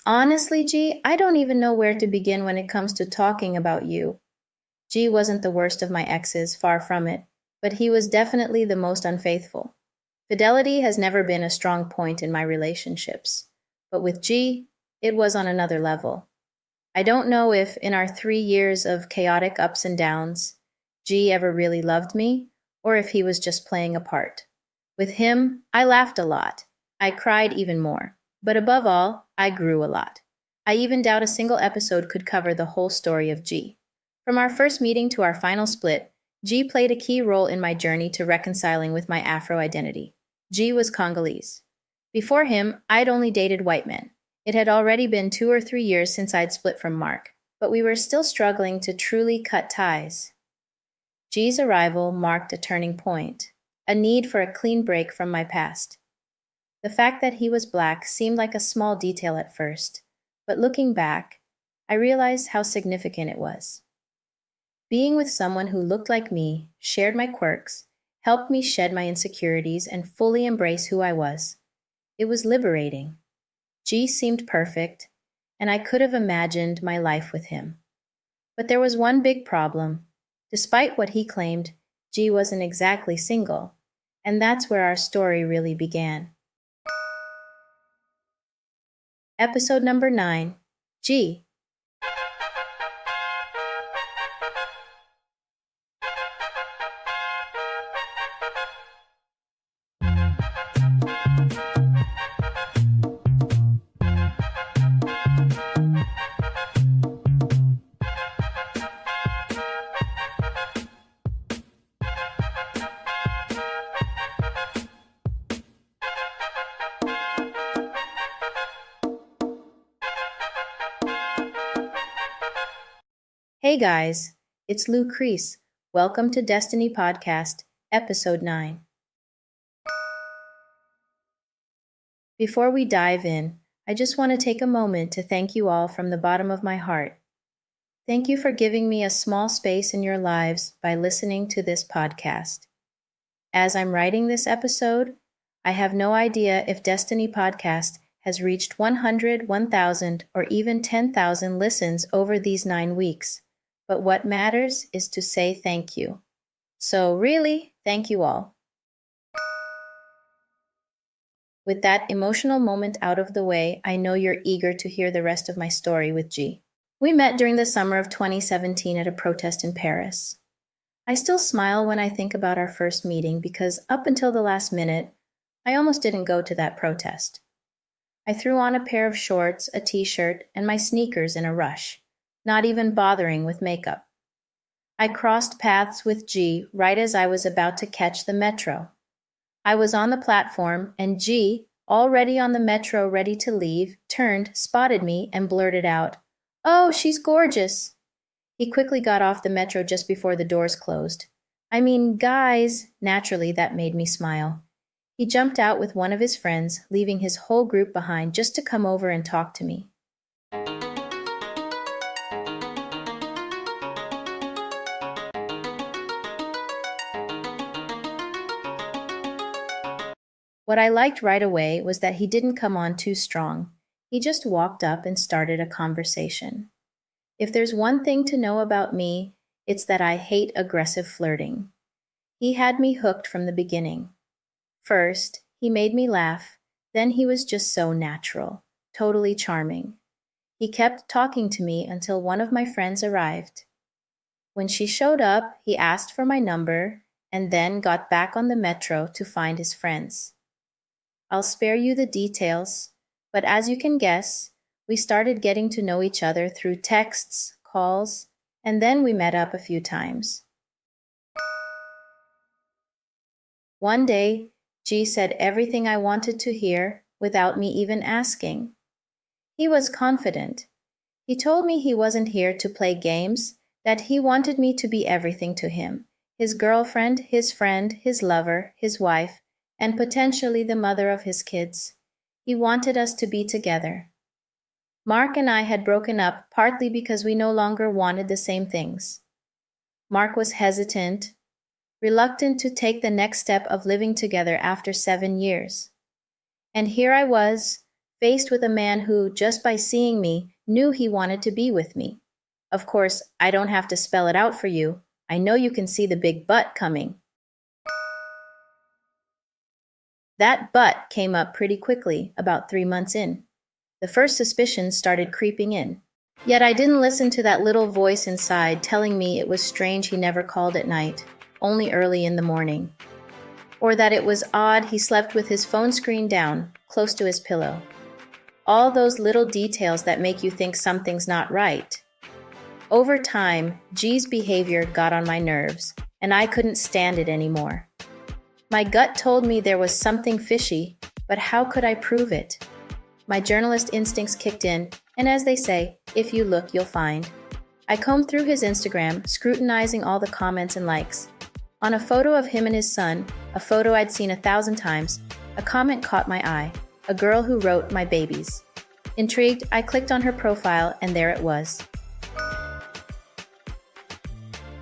Honestly, G, I don't even know where to begin when it comes to talking about you. G wasn't the worst of my exes, far from it, but he was definitely the most unfaithful. Fidelity has never been a strong point in my relationships, but with G, it was on another level. I don't know if, in our 3 years of chaotic ups and downs, G ever really loved me, or if he was just playing a part. With him, I laughed a lot. I cried even more. But above all, I grew a lot. I even doubt a single episode could cover the whole story of G. From our first meeting to our final split, G played a key role in my journey to reconciling with my Afro identity. G was Congolese. Before him, I'd only dated white men. It had already been 2 or 3 years since I'd split from Mark, but we were still struggling to truly cut ties. G's arrival marked a turning point, a need for a clean break from my past. The fact that he was black seemed like a small detail at first, but looking back, I realized how significant it was. Being with someone who looked like me, shared my quirks, helped me shed my insecurities and fully embrace who I was. It was liberating. G seemed perfect, and I could have imagined my life with him. But there was one big problem. Despite what he claimed, G wasn't exactly single, and that's where our story really began. Episode number 9, G. Hey guys, it's Lou Crease. Welcome to Destiny Podcast, Episode 9. Before we dive in, I just want to take a moment to thank you all from the bottom of my heart. Thank you for giving me a small space in your lives by listening to this podcast. As I'm writing this episode, I have no idea if Destiny Podcast has reached 100, 1,000, or even 10,000 listens over these 9 weeks. But what matters is to say thank you. So really, thank you all. With that emotional moment out of the way, I know you're eager to hear the rest of my story with G. We met during the summer of 2017 at a protest in Paris. I still smile when I think about our first meeting because up until the last minute, I almost didn't go to that protest. I threw on a pair of shorts, a t-shirt, and my sneakers in a rush, not even bothering with makeup. I crossed paths with G right as I was about to catch the metro. I was on the platform, and G, already on the metro ready to leave, turned, spotted me, and blurted out, "Oh, she's gorgeous." He quickly got off the metro just before the doors closed. I mean, guys, naturally that made me smile. He jumped out with one of his friends, leaving his whole group behind just to come over and talk to me. What I liked right away was that he didn't come on too strong. He just walked up and started a conversation. If there's one thing to know about me, it's that I hate aggressive flirting. He had me hooked from the beginning. First, he made me laugh, then he was just so natural, totally charming. He kept talking to me until one of my friends arrived. When she showed up, he asked for my number and then got back on the metro to find his friends. I'll spare you the details, but as you can guess, we started getting to know each other through texts, calls, and then we met up a few times. One day, G said everything I wanted to hear without me even asking. He was confident. He told me he wasn't here to play games, that he wanted me to be everything to him, his girlfriend, his friend, his lover, his wife, and potentially the mother of his kids. He wanted us to be together. Mark and I had broken up partly because we no longer wanted the same things. Mark was hesitant, reluctant to take the next step of living together after 7 years. And here I was, faced with a man who, just by seeing me, knew he wanted to be with me. Of course, I don't have to spell it out for you. I know you can see the big but coming. That but came up pretty quickly, about 3 months in. The first suspicions started creeping in. Yet I didn't listen to that little voice inside telling me it was strange he never called at night, only early in the morning. Or that it was odd he slept with his phone screen down, close to his pillow. All those little details that make you think something's not right. Over time, G's behavior got on my nerves, and I couldn't stand it anymore. My gut told me there was something fishy, but how could I prove it? My journalist instincts kicked in, and as they say, if you look, you'll find. I combed through his Instagram, scrutinizing all the comments and likes. On a photo of him and his son, a photo I'd seen 1,000 times, a comment caught my eye, a girl who wrote "my babies." Intrigued, I clicked on her profile, and there it was.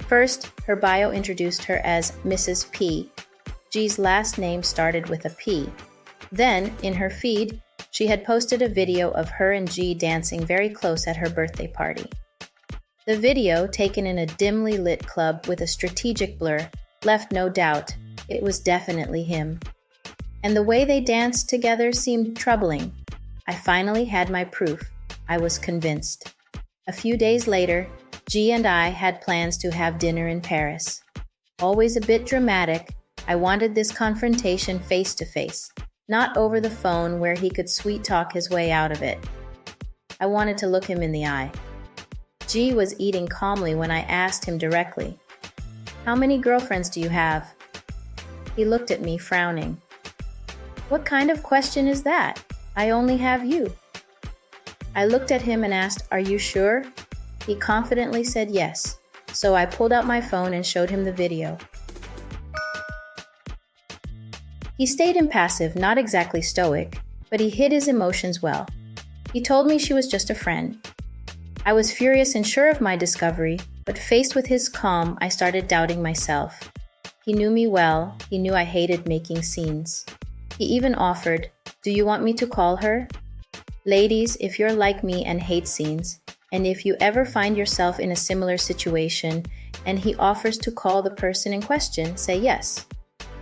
First, her bio introduced her as Mrs. P. G's last name started with a P. Then, in her feed, she had posted a video of her and G dancing very close at her birthday party. The video, taken in a dimly lit club with a strategic blur, left no doubt it was definitely him. And the way they danced together seemed troubling. I finally had my proof. I was convinced. A few days later, G and I had plans to have dinner in Paris. Always a bit dramatic, I wanted this confrontation face to face, not over the phone where he could sweet talk his way out of it. I wanted to look him in the eye. G was eating calmly when I asked him directly, "How many girlfriends do you have?" He looked at me, frowning. "What kind of question is that? I only have you." I looked at him and asked, "Are you sure?" He confidently said yes, so I pulled out my phone and showed him the video. He stayed impassive, not exactly stoic, but he hid his emotions well. He told me she was just a friend. I was furious and sure of my discovery, but faced with his calm, I started doubting myself. He knew me well. He knew I hated making scenes. He even offered, "Do you want me to call her?" Ladies, if you're like me and hate scenes, and if you ever find yourself in a similar situation and he offers to call the person in question, say yes.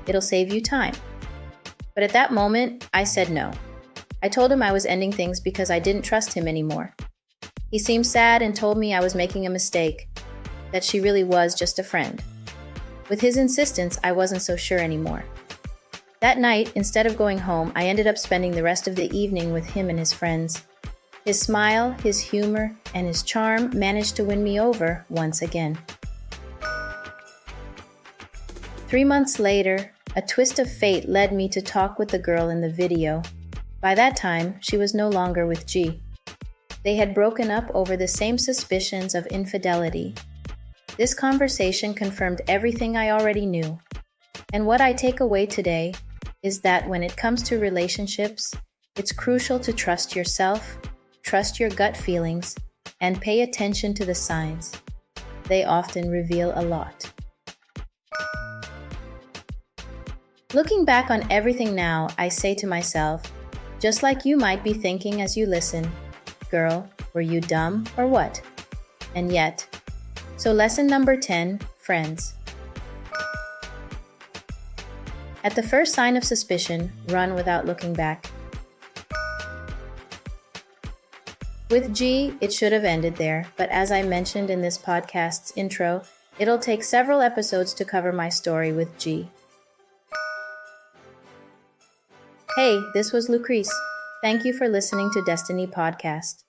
It'll save you time. But at that moment, I said no. I told him I was ending things because I didn't trust him anymore. He seemed sad and told me I was making a mistake, that she really was just a friend. With his insistence, I wasn't so sure anymore. That night, instead of going home, I ended up spending the rest of the evening with him and his friends. His smile, his humor, and his charm managed to win me over once again. 3 months later, a twist of fate led me to talk with the girl in the video. By that time, she was no longer with G. They had broken up over the same suspicions of infidelity. This conversation confirmed everything I already knew. And what I take away today is that when it comes to relationships, it's crucial to trust yourself, trust your gut feelings, and pay attention to the signs. They often reveal a lot. Looking back on everything now, I say to myself, just like you might be thinking as you listen, "Girl, were you dumb or what?" And yet. So lesson number 10, friends. At the first sign of suspicion, run without looking back. With G, it should have ended there, but as I mentioned in this podcast's intro, it'll take several episodes to cover my story with G. Hey, this was Lucrece. Thank you for listening to Destiny Podcast.